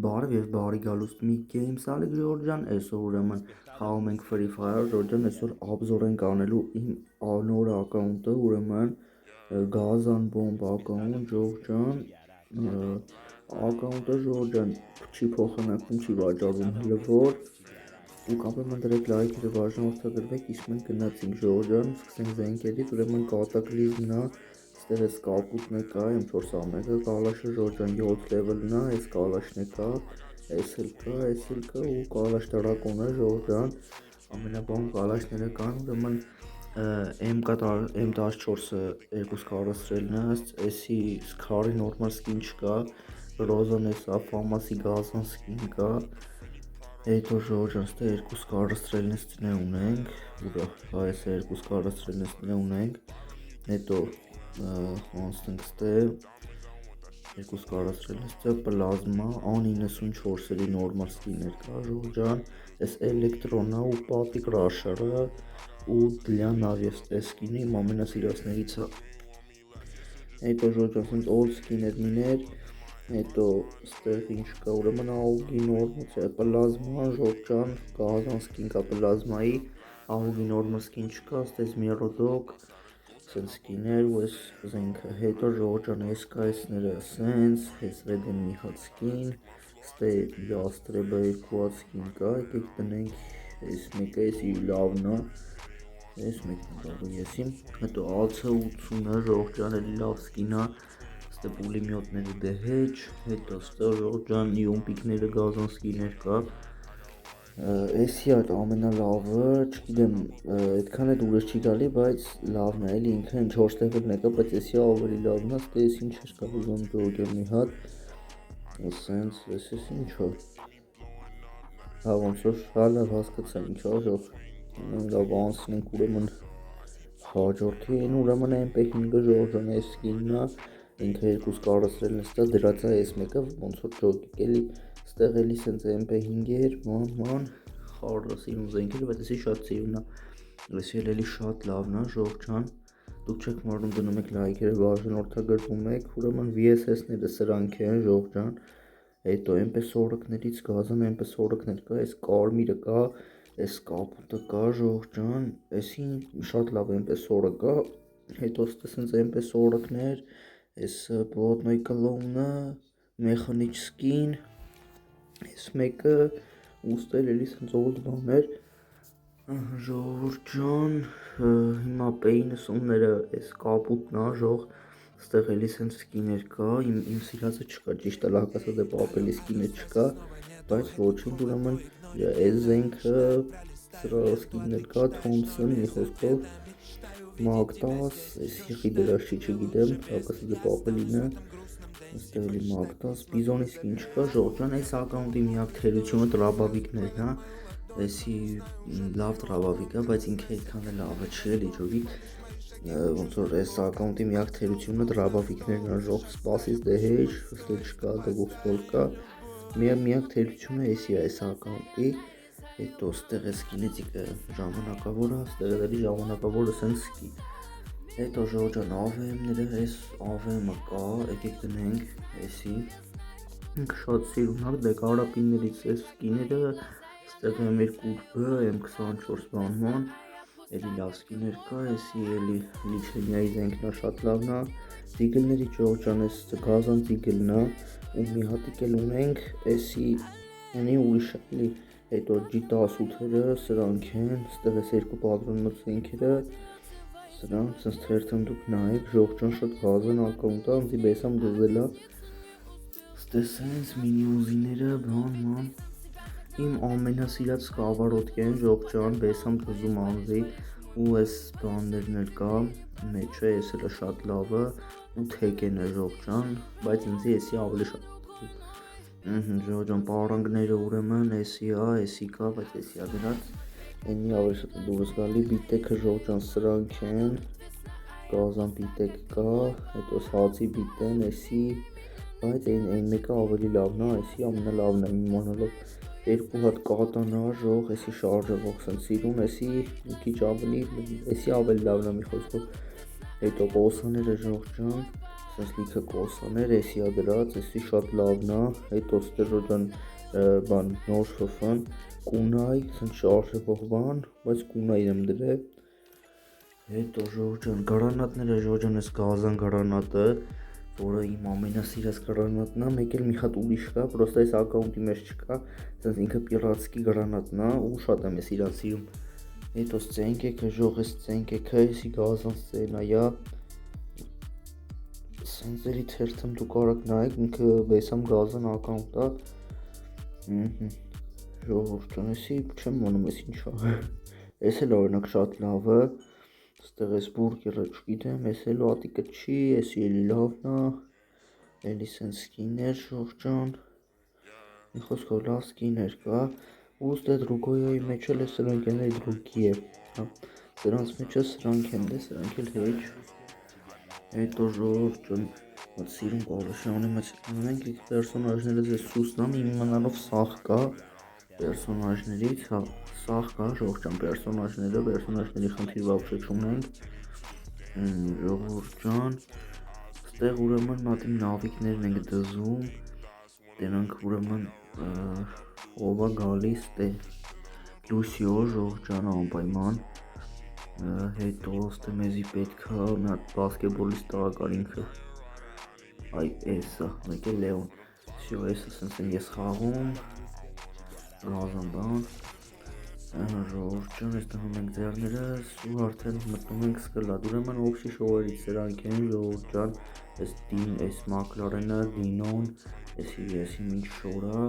Բարև եւ բարի գալուստ մի Games Ալեք Ժորժան, այսօր ուրեմն խաղում ենք Free Fire Ժորժան, այսօր obzor ենք անելու իմ նոր ակաունտը, ուրեմն Gazan Bomb ակաունտ Ժորժան, ակաունտը Ժորժան չի փոխանակվում, չի վաճառվում հələ որ դուք ապա դրեք լայքերը բաժանորդագրվեք, իսկ մենք գնացինք Ժորժան, սկսենք զենքերից, ուրեմն կատակլիզմն է, ստեղ էս կապուտն է կա, M4 ամեկը, կալաշը Ժորժան 7 level-ն է, այս կալաշն է կա, այս էլ կա ու կալաշ դրակոնը Ժորժան, ամենաբան կալաշները կան, ուրեմն M14-ը 240-ն է, էսի Scar-ի նորմալ skin չկա, Rozan էսա, Famas-ի Gazan skin կա, հետո Ժորժան ստե 240-ն ունենք, այս 240-ն ունենք, հետո անցնենք ստե 240-ը պլազմա A94-երի նորմալ սկիներ կա Ժորժան, այս էլեկտրոնը ու պատիկ ռաշերը ու դլյան նավև ստե սկինը իմ ամենասիրածներից է, հետո Ժորժան սենց old skin-էր միներ, հետո ստեղ ինչ կա, ուրեմն AUG-ի նորմալ պլազմա Ժորժան, Gazan skin կա պլազմայի, AUG-ի նորմալ skin չկա, ստես Mirodog սենց սկիներ ու այս զենքը, հետո Ժորժան այս կա այսները սենց, այս Reden մի հատ սկին, ստե Yastreb-ը 2 հատ սկին կա, եկեք տնենք այս մեկը, էսի լավն է, այս մեկն լավ է եսի, հետո AC80-ը Ժորժան էլի լավ սկին է, ստե պուլիմյոտները դե հեչ, հետո ստե Ժորժան յումպիկները Gazan սկիներ կա, էսի այդ ամենալավը, չգիտեմ, այդքան էլ ուրիշ չի գալի, բայց լավն է էլի, ինքն 4 level-ն է կա, բայց էսի ավելի լավն է, ստե էս ինչ էր կա, ուզում Ժորժան մի հատ, սենց, էս ինչ է, հա ոնց որ, հա լավ հասկացա ինչ է ժող, լավ անցնենք ուրեմն հաջորդի, են ուրեմն MP5-ը Ժորժան այս սկինն է, ինքը 240-ն է ստա, դրած է այս մեկը, ոնց որ ջոկիկ էլի, ստեղ էլի սենց MP5-էր, ման, խարը սիրուն զենքեր, բայց էսի շատ սիրուն է, էսի էլի շատ լավն է Ժորժան, դուք չեք մարնում դնում եք լայքերը բաժանորդագրվում եք, ուրեմն VSS-ները սրանք են Ժորժան, հետո MP40-ներից Gazan MP40-ներ կա, այս կարմիրը կա, այս կապուտը կա Ժորժան, էսի շատ լավ MP40 կա, հետո ստե սենց MP40-ներ, այս Bloodmay Clone-ը, Mechanic-skin, այս մեկը, ու ստել էլի սենց old բաներ, Ժորժան, հիմա P90-ները այս կապուտն է ժող, ստեղ էլի սենց սկիներ կա, իմ սիրածը չկա, ճիշտ է լակասա դե պապելի սկիներ չկա, բայց ոչինչ ուրեմն այս զենքը, սրա սկիներ կա, Thompson մի խոսքով, Mag 10, այս եղի դրաշ չի չգիտեմ, լակասա դե պապելին է, ստեղ էլի Mag 10, Bizon-ի սկին չկա Ժորժան, այս ակաունտի միակ թերությունը տրաբավիկներն է, էսի լավ տրաբավիկ է, բայց ինքը այդքան է լավը չի էլի ջուրիկ, ոնց որ այս ակաունտի միակ թերությունը տրաբավիկներն է ժող, սպասից դե հեչ, ստեղ չկա, դե գուխտոլ կա, միակ թերությունը էսի է այս ակաունտի, հետո ստեղ է սկինեցիկը ժամանակավորը, ստեղ էլի ժամանակավորը սենց սկի, հետո Ժորժան AVM-ները, այս AVM-ը կա, եկեք դնենք էսի, ինքը շատ սիրուն է, դե կարապիններից այս սկիները, ստեղ M2B, M24 բանման, էլի լավ սկիներ կա, էսի էլի լիչենյայի զենքն է շատ լավն է, ծիգլների Ժորժան էս Gazan ծիգլն է, ու մի հատիկ էլ ունենք, էսի ենի ուրիշ էլի, հետո G18-երը, սրանք են, ստեղ էս երկու պատրոննոց զենքերը, սրանք, սենց թերթեմ դուք նայեք, Ժորժան շատ Gazan ակաունտ է, անձի բեսամ դզել է, ստե սենց մինի ուզիները, բան, իմ ամենասիրած սկավարոտկեն Ժորժան, բեսամ դզում անձի, ու այս բաններն էլ կա, մեջը էս էլը շատ լավը, ու թեկեն է Ժորժան, բայց ինձի էսի ավելի շատ Ժորժան պարանգները ուրեմն էսի կա, բայց էսի է դրած, ենի ավելի շատ է դուրս գալի, բիտեքը Ժորժան սրանք են, Gazan բիտեք կա, հետո հացի բիտեն էսի, բայց այն մեկը ավելի լավն է, էսի ամենալավն է իմանալով, երկու հատ կատանա ժող, էսի շարժվող սենց սիրուն, էսի մի քիչ ավելի, էսի ավելի լավն է մի խոսքով, հետո կոսաները Ժորժան, Սենց լիքը կոսաներ, էսի ա դրած, էսի շատ լավն ա, հետո ստեղ ժոջան բան նոր ֆֆն, կունայ, սենց շարժվող բան, բայց կունայ եմ դրել, հետո ժոջան գարանատները ժոջան ես գազան գարանատը, որը իմ ամենասիրած գարանատն ա, մեկ էլ մի հատ ուրիշ կա, պրոստը այս ակաունտի մեջ չկա, սենց ինքը պիրատսկի գարանատն ա, ու շատ եմ ես իրան սիրում, հետո ծենկեքը, ժող ես ծենկեքը, էսի գազան սցենայա, սենց էլի թերթեմ դու կարաք նայեք, ինքը բեսամ գազան ակաունտ ա, ժողովուրդան էսի չեմ մոնում ես ինչա, ես էլ օրինակ շատ լավը, ստեղ ես բուրգերը չգիտեմ, ես էլ ատիկը չի, էսի էլի լավն ա, էլի սենց սկիներ ժողջան, մի խոսքով լավ սկիներ կա, ու ստեղ դրուգոյայի մեջ էլ է սրանք են էլի դրուգի է, սրանց մեջ է սրանք են դե, սրանք էլ հեչ, հետո ժողջան, ատ սիրում Պարաշյանի մեջ ունենք, պերսոնաժները ձեզ սուսնամ, իմանալով սաղ կա, պերսոնաժներից, սաղ կա ժողջան պերսոնաժների խնդիր վավշե չունենք, ժողջան, ստեղ ուրեմն մատիմ նավիկներն ենք դզում, դրանք ուրեմն ով ա գալիս, դե լուսիո ժողջան անպայման, հետո ստե մեզի պետքա մի հատ բասկետբոլիստ տղա ինքը, այ էսա, մեկ է Լեոն, սյո էսը սենց են ես խաղում, գազան բան, ժողջան, ես տհում ենք ձերներս ու արդեն մտնում ենք սկլատ, ուրեմն օբշի շողերից սրանք են ժողջան, ես մակլարենը, դինոն, եսի մինչ շորա,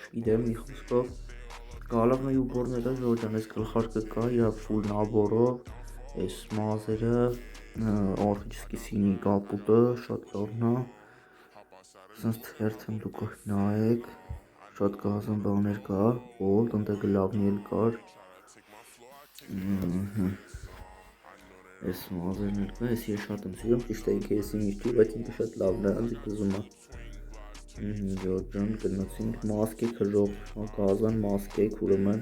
չգիտեմ մի խոսքով, գալավնոյ ուբորները ժողջան, ես գլխարկը կա, իրա ֆուլ նաբորով, ես մազերը, արխիչսկի սինի կապուտը, շատ լավն ա, սենց թերթեմ դուք նայեք, շատ գազան բաներ կա, օլդ, ընտեղ գլավնի էլ կար, ես մազերն էլ կա, եսի է շատ եմ սիրում, ճիշտ է ինքը եսի միշտի, բայց ինքը շատ լավն է, անձի կզում է, ժորջան գնացինք, մասկեք հժող, գազան մասկեք, ուրեմն,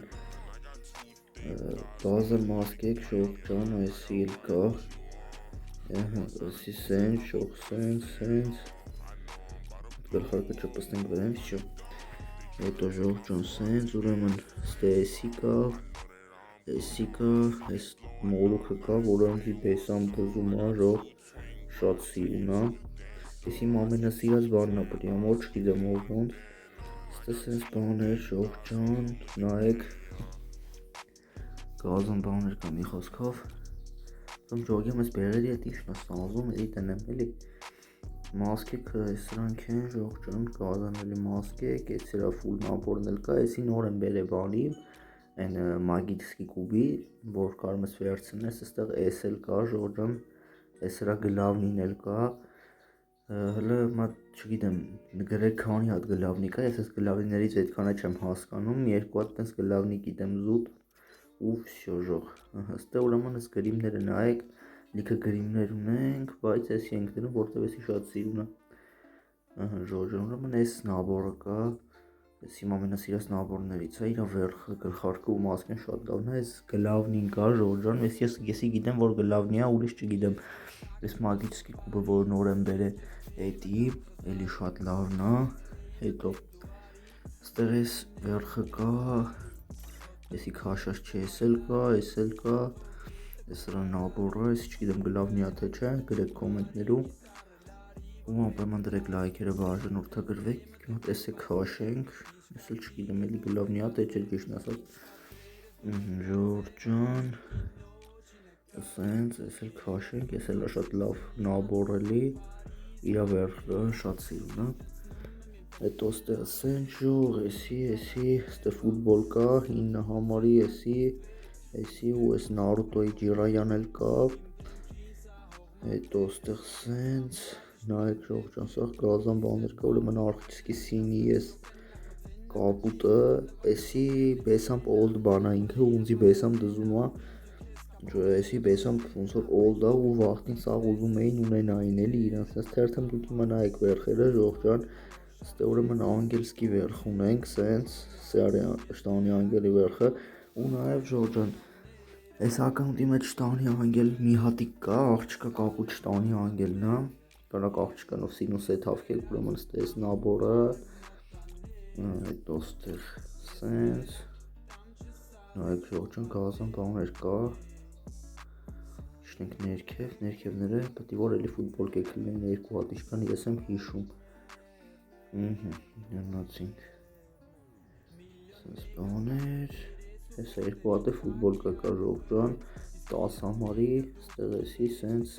գազան մասկեք, ժողջան, այսի էլ կա, այսի սենց, շող սենց, գլխարկը չպստենք վրենք, շո, հետո ժողջան սենց, ուրեմն, ստե էսի կա, այս մորուքը կա, որը ընձի բեսամ դզում ա, ժող, շատ սիրուն ա, ես իմ ամենասիրած բանն ա պրիամ, որ չգիտեմ ով ոնց, ստե սենց բաներ, ժողջան, նայեք, գազան բաներ կա մի խոսքով, ժողգեմ ես բեղերի հետ իշն ասանազում, էի տնեմ էլի, մասկեքը սրանք են ժողջան, գազան էլի մասկեք, ես իրա ֆուլ նաբորն էլ կա, եսի նոր եմ բեր է բանի, այն մագիտսկի կուբի, որ կարում ես վերցնես, ստեղ էս էլ կա ժողջան, ես իրա գլավնին էլ կա, հլը մատ չգիտեմ, գրեք քանի հատ գլավնի կա, ես ես գլավնիներից այդքանը չեմ հասկանում, երկու հատ տենց գլավնի գիտեմ զուտ, ու վսյո ժող, ստեղ ուրեմն ես գրիմները նայեք, լիքը գրիմներ ունենք, բայց եսի ենք դնում, որտև եսի շատ սիրուն է, ժողջան, ուրեմն ես նաբորը կա, ես իմ ամենասիրած նաբորներից է, իրա վերխը, գլխարկը ու մասկեն շատ լավն է, ես գլավնին կա ժողջան, եսի գիտեմ, որ գլավնի է, ուրիշ չգիտեմ, ես մագիտսկի կուբը, որ նոր եմ բեր է, էդի, էլի շատ լավն է, հետո, ստեղ ես վերխը կա, եսի քաշաշ չէ, ես էլ կա, ես սրա նաբորը, ես չգիտեմ գլավնի է թե չէ, գրեք կոմենտներում, ու անպայման դրեք լայքերը բաժանորդագրվեք, ես է քաշենք, ես էլ չգիտեմ էլի գլավնի է թե չէ ճիշտ ասած, ժողջան, սենց, ես էլ քաշենք, ես էլ շատ լավ նաբոր էլի, իրա վերխը շատ սիրուն է, հետո ստեղ սենց ժող, եսի, ստեղ ֆուտբոլ կա, 9 համարի եսի ու ես նարուտոյի ջիրայան էլ կա, հետո ստեղ սենց, նայեք ժողջան, սաղ գազան բաներ կա, ուրեմն արխիչսկի սինի ես կապուտը, եսի բեսամպ օլդ բանա ինքը, ունձի բեսամ դզում ա, եսի բեսամպ ոնց որ օլդ ա ու վաղտին սաղ ուզում էին ունենային էլի իրանց, ես թերթեմ դուք իմա նայեք վերխերը ժողջան, ստե ուրեմն անգելսկի վերխ ունենք, սենց, սյարի շտանի անգելի վերխը, ու նաև ժողջան, այս ակաունտի մեջ շտանի անգել մի հատիկ կա, աղջկա կապուտ շտանի անգելն ա, Կարակ աղջկանով սինուս հետ հավքել, ուրեմն ստես նաբորը, հետո ստեղ սենց, նայեք ժողջան գազան բաներ կա, իջնենք ներքևները, պետք է որ էլի ֆուտբոլ կեք լինեն երկու հատ իշկան, ես եմ հիշում, նյանացինք, սենց բաներ, հեսա երկու հատ է ֆուտբոլ կա ժողջան, 10 համարի, ստեղ էսի, սենց,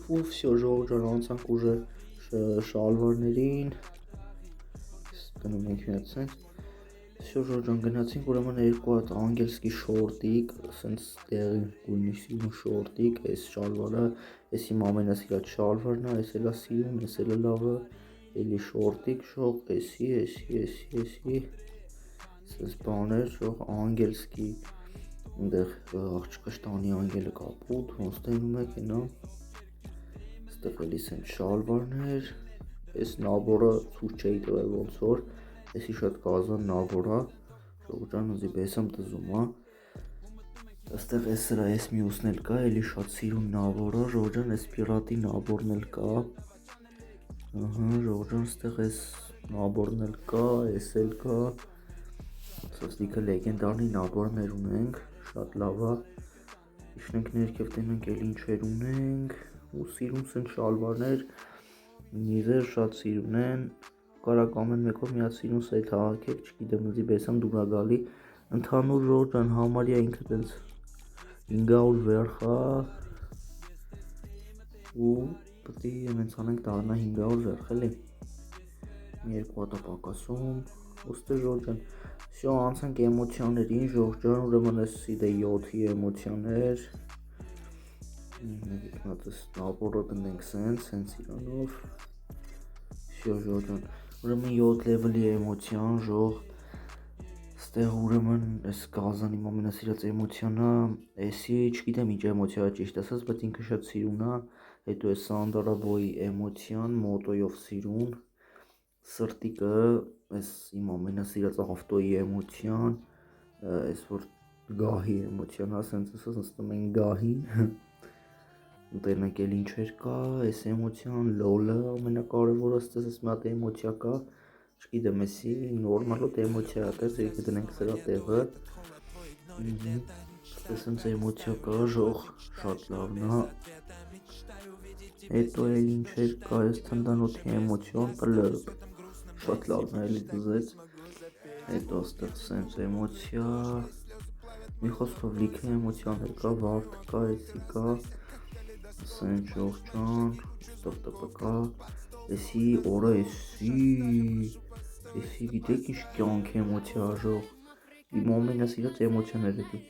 ու վսյո ժողջան անցանք ուժը շալվարներին, գնում ենք միատ սենց, վսյո ժողջան գնացինք, ուրեմն երկու հատ անգելսկի շորտիկ, սենց տեղի գույնի սիրուն շորտիկ, այս շալվարը, ես իմ ամենասիրած շալվարն է, ես էլա սիրուն, ես էլա լավը, էլի շորտիկ շող, էսի, սենց բաներ շող, անգելսկի, ընդեղ աղջկաշտանի անգելը կապուտ, ոնց տենում եք ենա, ստեղ էլի սենց շալվարներ, ես նաբորը ցույց չէի տվել ոնց որ, եսի շատ կազան նաբորա, ժողջան ուզի բեսամ տզում հա, ստեղ ես սրա ես միուսն էլ կա, էլի շատ սիրուն նաբորա, ժողջան ես պիրատի նաբորն էլ կա, ժողջան ստեղ ես նաբորն էլ կա, ես էլ կա, սոս լիքը լեգենդարնի նաբորներ ունենք, շատ լավա, իջնենք ներքև տենանք էլ ինչեր ունենք, ու սիրուն սեն շալվարներ, նիվեր շատ սիրուն են, կարակ ամեն մեկով միատ սիրուն սեթ հավաքեք, չգիտեմ ուզի բեսամ դուրա գալի, ընդհանուր ժողջան համարյա ինքը տենց 500 վերխա, ու պետք է εμենց անենք դառնա 500 վերխ էլի, մի երկու հատա պակասում, ուստե ժողջան, վսյո անցանք էմոցիաներին ժողջան, ուրեմն էսի դե 7-ի էմոցիաներ, նատս նաբորը տնենք սենց իրանով, վսյո ժողջան, ուրեմն 7 լևելի էմոցիան ժող, ստեղ ուրեմն ես գազան իմ ամենասիրած էմոցիանա, էսի չգիտեմ ինչ էմոցիա ճիշտ ասած, բայց ինքը շատ սիրուն է, հետո է Սանդարաբոյի էմոցիան, մոտոյով սիրուն, սրտիկը, ես իմ ամենասիրած ավտոյի էմոցիան, ես որ գահի էմոցիան, ասենց ասած նստում են գահին, ընտենակ էլ ինչեր կա, ես էմոցիան, լոլը ամենակարևորը ստես ես մի հատ էմոցիա կա, չգիտեմ էսի նորմալոտ էմոցիա տես եկի դնենք սրա տեղը, ստեսենց էմոցիա կա ժող, շատ լավն է, հետո էլ ինչեր կա, ես թնդանոթի էմոցիոն պլըպ, շատ լավն է էլի դզեց, հետո ստեղ սենց էմոցիա, մի խոսքով լիքը էմոցիաներ կա, վարդ կա, էսի կա, սենց ժողջան, ստեղ տպը կա, էսի օրը էսի գիտեք ինչ կյանք էմոցիա ժող, իմ ամենասիրած էմոցիաները դի,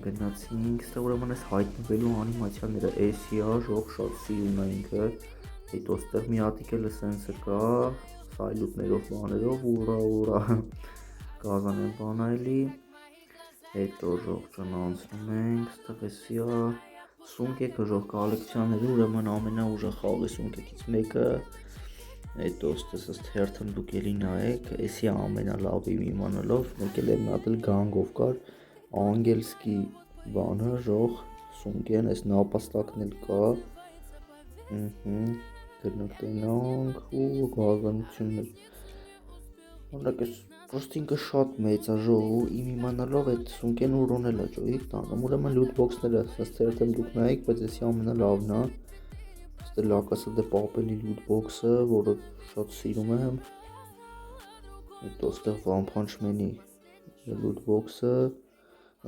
գնացինք, ստեղ ուրեմն ես հայտնվելու անիմացիաները, էսի ա ժող շատ սիրուն է ինքը, հետո ստեղ մի հատիկ էլ սենսը կա, սայլուտներով բաներով, ուրա, գազան են բանայլի, հետո ժողջան անցնում ենք, ստեղ էսի ա, սունկեքը ժող կոլեկցիաների ուրեմն ամենաուժը խաղի սունկեկից մեկը, հետո ստես հերթն դուք էլի նայեք, էսի ամենալավի իմանալով, մեկ էլ եմ նատել գանգով կար, անգելսկի բանը ժող սունկեն, ես նապաստակն էլ կա, գնանք տենանք ու գազանություններ, օրնակ ես պրոստ ինքը շատ մեծ է ժող ու իմ իմանալով այդ սունկեն ու ռոնել է ժողիկ տանգամ, ուրեմն լութբոքսները սենց հերթն դուք նայեք, բայց էսի ամենալավն է, ստե լակասը դե պապելի լութբոքսը, որը շատ սիրում եմ, հետո ստեղ One Punch Man-ի լութբոքսը,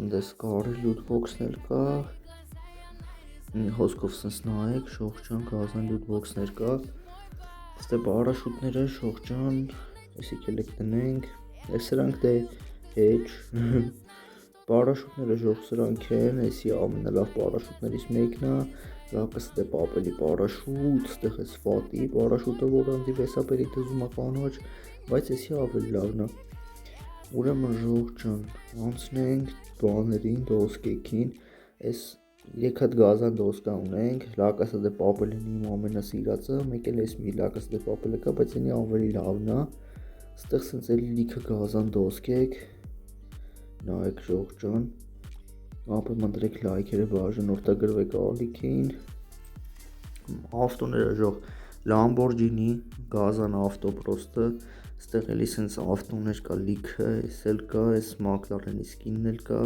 ընդես կարի լութբոքսն էլ կա, հոսքով սենց նայեք, շողջան գազան լութբոքսներ կա, ստե պարաշուտները շողջան, եսիք էլ եք տնենք, ես սրանք դե հեչ, պարաշուտները ժող սրանք են, եսի ամենալավ պարաշուտներից մեկն է, լակասը դե պապելի պարաշուտ, ստեղ ես վատի պարաշուտը, որ անձի վեսապերի տզում է կանոչ, բայց եսի ավելի լավն է, ուրեմն ժողջան, անցնենք բաներին, դոսկեքին, ես 3 հատ գազան դոսկա ունենք, լակասը դե պապելին իմ ամենասիրածը, մեկ էլ ես մի լակասը դե պապելը կա, բայց ենի ավելի լավն է, ստեղ սենց էլի լիքը գազան դոսկեք, նայեք ժողջան, ապը մնդրեք լայքերը բաժնորդագրվեք ալիքին, Ավտոները ժող Lamborghini, Gazan ավտո պրոստը, ստեղ էլի սենց ավտոներ կա լիքը, էս էլ կա, էս McLaren-ի սկինն էլ կա,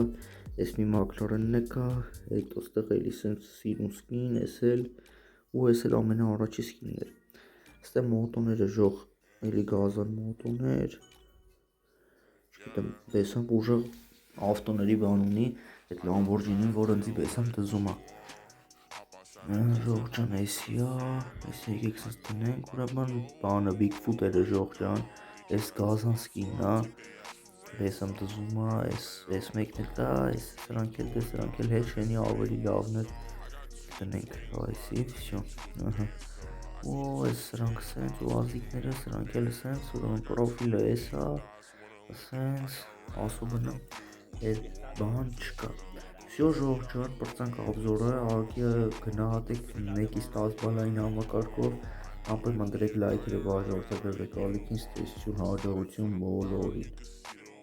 էս մի McLaren-ն է կա, հետո ստեղ էլի սենց սիրուն սկին, էս էլ ու էս էլ ամենաառաջի սկինն էր։ Ստեղ մոտոները ժող էլի Gazan մոտոներ, չգիտեմ, բեսամ ուժը ավտոների բան ունի, այդ Lamborghini-ն, որ ընձի բեսամ դզում է։ Ժող ջան, էսի է, էս եկեք սենց տնենք, ուրեմն բանը Bigfoot-երը ժող ջան, էս Gazan սկինն է, բեսամ դզում է, էս մեկն էլ կա, սրանք էլ հետ շենի ավելի լավն էլ տնենք, այսի, վսյո, ու էս սրանք սենց, ու ազիքները սրանք էլ սենց, ուրեմն պրոֆիլը էս է, սենց, ասոբնը, այդ բան չկա։ Всё ժող ջան, պրծանք обзորը, աղագի գնահատեք 1-ից 10 բալային համակարգով, անպայման դրեք լայքերը, վաժ որդեգրվեք ալիքին, ստեսություն, հաջողություն բոլորին։